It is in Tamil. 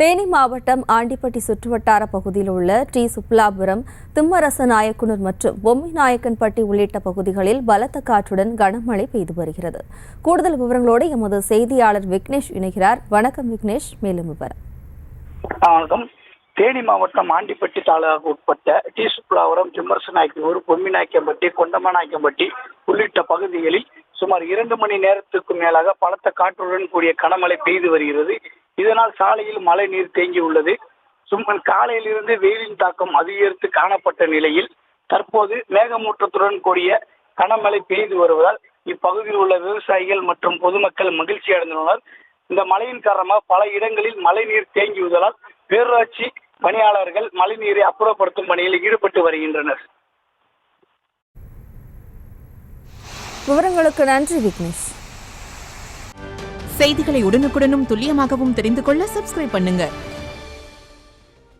தேனி மாவட்டம் ஆண்டிப்பட்டி சுற்றுவட்டார பகுதியில் உள்ள டி சுப்லாபுரம், திம்மரசநாயக்குனர் மற்றும் பொம்மிநாயக்கன்பட்டி உள்ளிட்ட பகுதிகளில் பலத்த காற்றுடன் கனமழை பெய்து வருகிறது. கூடுதல் விவரங்களோடு எமது செய்தியாளர் விக்னேஷ் இணைகிறார். வணக்கம் விக்னேஷ், மேலும் விவரம். வணக்கம். தேனி மாவட்டம் ஆண்டிப்பட்டி தாலுகாவுக்கு உட்பட்ட டி சுப்லாபுரம், திம்மரசநாயக்கனூர், பொம்மிநாயக்கன்பட்டி, கொண்டமநாயக்கன்பட்டி உள்ளிட்ட பகுதிகளில் சுமார் 2 மணி நேரத்துக்கு மேலாக பலத்த காற்றுடன் கூடிய கனமழை பெய்து வருகிறது. இதனால் சாலையில் மழை நீர் தேங்கி உள்ளது. காலையிலிருந்து வெயிலின் தாக்கம் அதிகரித்து காணப்பட்ட நிலையில் தற்போது மேகமூட்டத்துடன் கூடிய கனமழை பெய்து வருவதால் இப்பகுதியில் உள்ள விவசாயிகள் மற்றும் பொதுமக்கள் மகிழ்ச்சி அடைந்துள்ளனர். இந்த மழையின் காரணமாக பல இடங்களில் மழை நீர் தேங்கியுள்ளதால் பேரூராட்சி பணியாளர்கள் மழைநீரை அப்புறப்படுத்தும் பணியில் ஈடுபட்டு வருகின்றனர். விவரங்களுக்கு நன்றி விக்னேஷ். செய்திகளை உடனுக்குடனும் துல்லியமாகவும் தெரிந்து கொள்ள சப்ஸ்கிரைப் பண்ணுங்க.